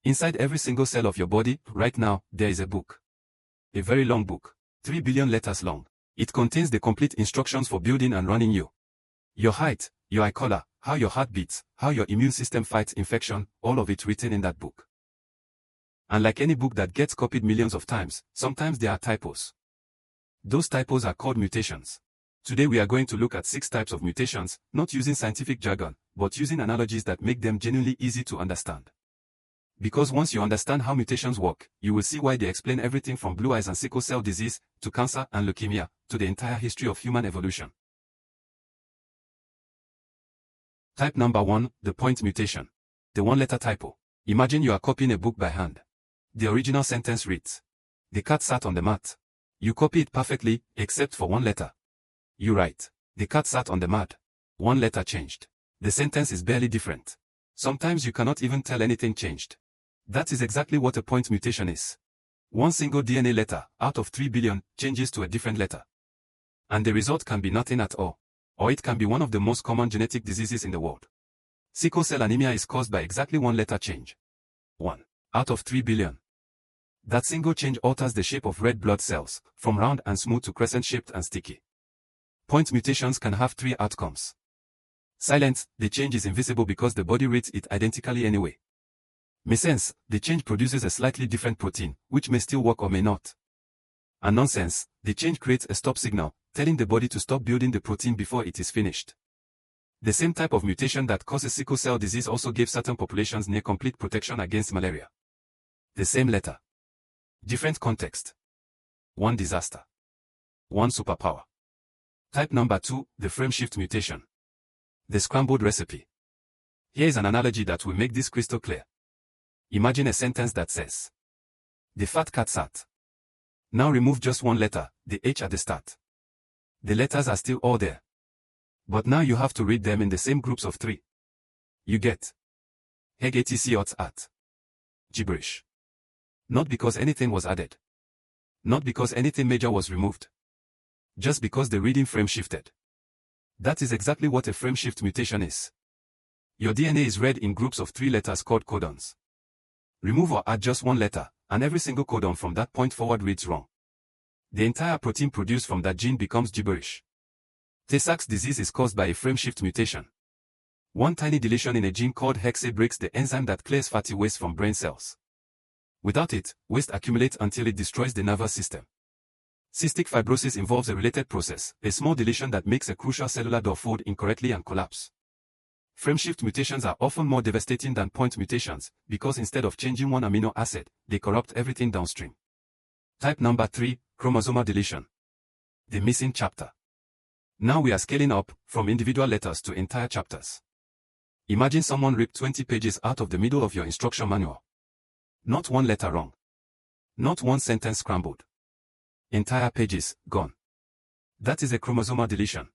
Inside every single cell of your body, right now, there is a book. A very long book. 3 billion letters long. It contains the complete instructions for building and running you. Your height, your eye color, how your heart beats, how your immune system fights infection, all of it written in that book. And like any book that gets copied millions of times, sometimes there are typos. Those typos are called mutations. Today we are going to look at 6 types of mutations, not using scientific jargon, but using analogies that make them genuinely easy to understand. Because once you understand how mutations work, you will see why they explain everything from blue eyes and sickle cell disease, to cancer and leukemia, to the entire history of human evolution. Type number 1, the point mutation. The one-letter typo. Imagine you are copying a book by hand. The original sentence reads, "The cat sat on the mat." You copy it perfectly, except for one letter. You write, "The cat sat on the mat." One letter changed. The sentence is barely different. Sometimes you cannot even tell anything changed. That is exactly what a point mutation is. One single DNA letter, out of 3 billion, changes to a different letter. And the result can be nothing at all. Or it can be one of the most common genetic diseases in the world. Sickle cell anemia is caused by exactly one letter change. 1 out of 3 billion. That single change alters the shape of red blood cells, from round and smooth to crescent-shaped and sticky. Point mutations can have 3 outcomes. Silent, the change is invisible because the body reads it identically anyway. Missense, the change produces a slightly different protein, which may still work or may not. And nonsense, the change creates a stop signal, telling the body to stop building the protein before it is finished. The same type of mutation that causes sickle cell disease also gave certain populations near complete protection against malaria. The same letter. Different context. One disaster. One superpower. Type number 2, the Frameshift mutation. The scrambled recipe. Here is an analogy that will make this crystal clear. Imagine a sentence that says, "The fat cat sat." Now remove just one letter, the H at the start. The letters are still all there. But now you have to read them in the same groups of 3. You get Heg etc at. Gibberish. Not because anything was added. Not because anything major was removed. Just because the reading frame shifted. That is exactly what a frameshift mutation is. Your DNA is read in groups of 3 letters called codons. Remove or add just one letter, and every single codon from that point forward reads wrong. The entire protein produced from that gene becomes gibberish. Tay-Sachs disease is caused by a frameshift mutation. One tiny deletion in a gene called hexa breaks the enzyme that clears fatty waste from brain cells. Without it, waste accumulates until it destroys the nervous system. Cystic fibrosis involves a related process, a small deletion that makes a crucial cellular door fold incorrectly and collapse. Frameshift mutations are often more devastating than point mutations, because instead of changing one amino acid, they corrupt everything downstream. Type number 3, chromosomal deletion. The missing chapter. Now we are scaling up, from individual letters to entire chapters. Imagine someone ripped 20 pages out of the middle of your instruction manual. Not one letter wrong. Not one sentence scrambled. Entire pages, gone. That is a chromosomal deletion.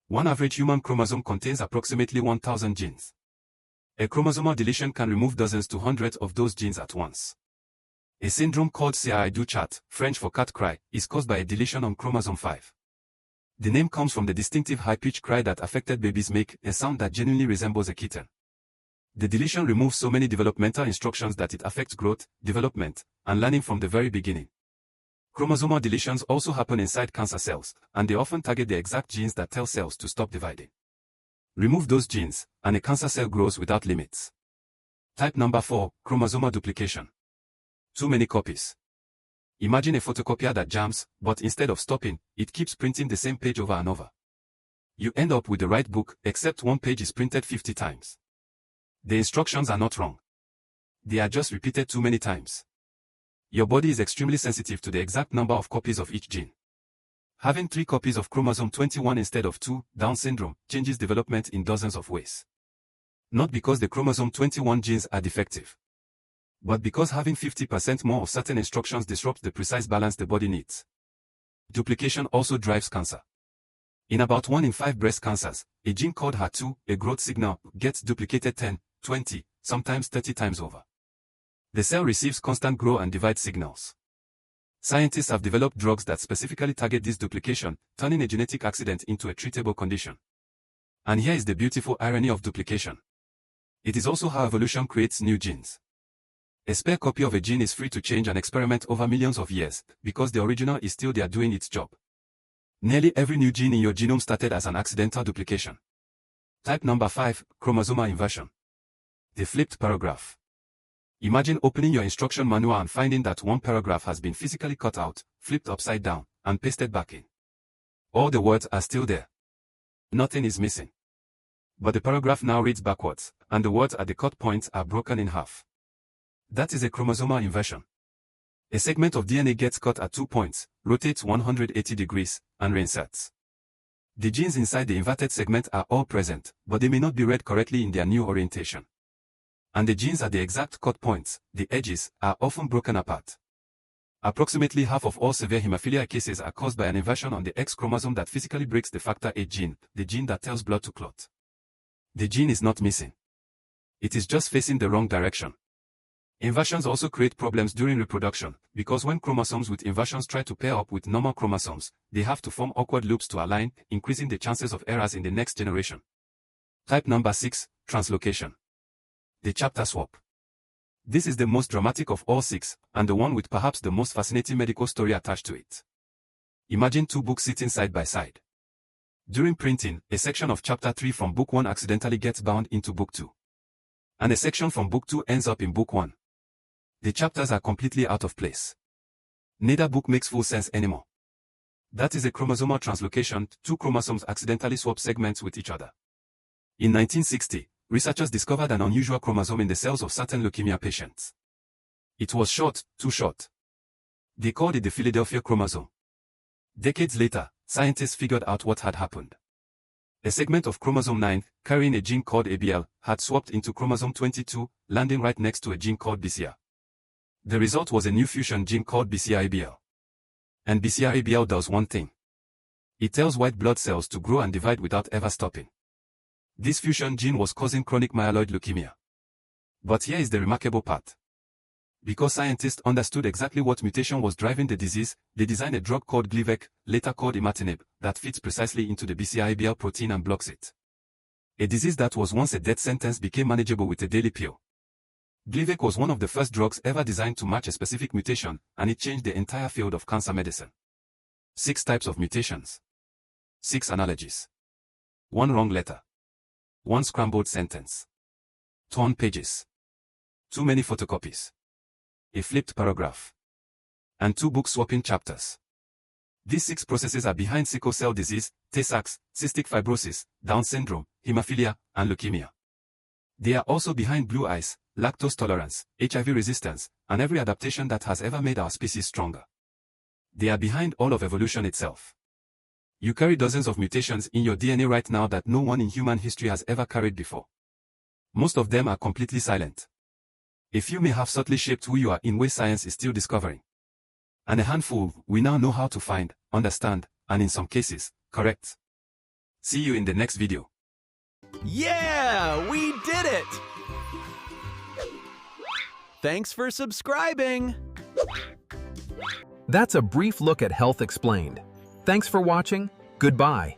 One average human chromosome contains approximately 1,000 genes. A chromosomal deletion can remove dozens to hundreds of those genes at once. A syndrome called CRI-DU chat, French for cat cry, is caused by a deletion on chromosome 5. The name comes from the distinctive high-pitched cry that affected babies make, a sound that genuinely resembles a kitten. The deletion removes so many developmental instructions that it affects growth, development, and learning from the very beginning. Chromosomal deletions also happen inside cancer cells, and they often target the exact genes that tell cells to stop dividing. Remove those genes, and a cancer cell grows without limits. Type number 4, chromosomal duplication. Too many copies. Imagine a photocopier that jams, but instead of stopping, it keeps printing the same page over and over. You end up with the right book, except one page is printed 50 times. The instructions are not wrong. They are just repeated too many times. Your body is extremely sensitive to the exact number of copies of each gene. Having 3 copies of chromosome 21 instead of 2, Down syndrome, changes development in dozens of ways. Not because the chromosome 21 genes are defective, but because having 50% more of certain instructions disrupts the precise balance the body needs. Duplication also drives cancer. In about 1 in 5 breast cancers, a gene called HER2, a growth signal, gets duplicated 10, 20, sometimes 30 times over. The cell receives constant grow and divide signals. Scientists have developed drugs that specifically target this duplication, turning a genetic accident into a treatable condition. And here is the beautiful irony of duplication. It is also how evolution creates new genes. A spare copy of a gene is free to change and experiment over millions of years, because the original is still there doing its job. Nearly every new gene in your genome started as an accidental duplication. Type number 5, chromosomal inversion. The flipped paragraph. Imagine opening your instruction manual and finding that one paragraph has been physically cut out, flipped upside down, and pasted back in. All the words are still there. Nothing is missing. But the paragraph now reads backwards, and the words at the cut points are broken in half. That is a chromosomal inversion. A segment of DNA gets cut at 2 points, rotates 180 degrees, and reinserts. The genes inside the inverted segment are all present, but they may not be read correctly in their new orientation. And the genes at the exact cut points, the edges, are often broken apart. Approximately half of all severe hemophilia cases are caused by an inversion on the X chromosome that physically breaks the factor VIII gene, the gene that tells blood to clot. The gene is not missing. It is just facing the wrong direction. Inversions also create problems during reproduction, because when chromosomes with inversions try to pair up with normal chromosomes, they have to form awkward loops to align, increasing the chances of errors in the next generation. Type number 6, translocation. The chapter swap. This is the most dramatic of all 6, and the one with perhaps the most fascinating medical story attached to it. Imagine 2 books sitting side by side. During printing, a section of chapter 3 from book 1 accidentally gets bound into book 2. And a section from book 2 ends up in book 1. The chapters are completely out of place. Neither book makes full sense anymore. That is a chromosomal translocation. 2 chromosomes accidentally swap segments with each other. In 1960, researchers discovered an unusual chromosome in the cells of certain leukemia patients. It was short, too short. They called it the Philadelphia chromosome. Decades later, scientists figured out what had happened. A segment of chromosome 9, carrying a gene called ABL, had swapped into chromosome 22, landing right next to a gene called BCR. The result was a new fusion gene called BCR-ABL. And BCR-ABL does one thing. It tells white blood cells to grow and divide without ever stopping. This fusion gene was causing chronic myeloid leukemia. But here is the remarkable part. Because scientists understood exactly what mutation was driving the disease, they designed a drug called Gleevec, later called imatinib, that fits precisely into the BCR-ABL protein and blocks it. A disease that was once a death sentence became manageable with a daily pill. Gleevec was one of the first drugs ever designed to match a specific mutation, and it changed the entire field of cancer medicine. 6 types of mutations. 6 analogies. 1 wrong letter. 1 scrambled sentence. Torn pages. Too many photocopies. A flipped paragraph. And 2 book-swapping chapters. These 6 processes are behind sickle cell disease, Tay-Sachs, cystic fibrosis, Down syndrome, hemophilia, and leukemia. They are also behind blue eyes, lactose tolerance, HIV resistance, and every adaptation that has ever made our species stronger. They are behind all of evolution itself. You carry dozens of mutations in your DNA right now that no one in human history has ever carried before. Most of them are completely silent. A few may have subtly shaped who you are in ways science is still discovering. And a handful we now know how to find, understand, and in some cases, correct. See you in the next video. Yeah, we did it! Thanks for subscribing! That's a brief look at Health Explained. Thanks for watching. Goodbye.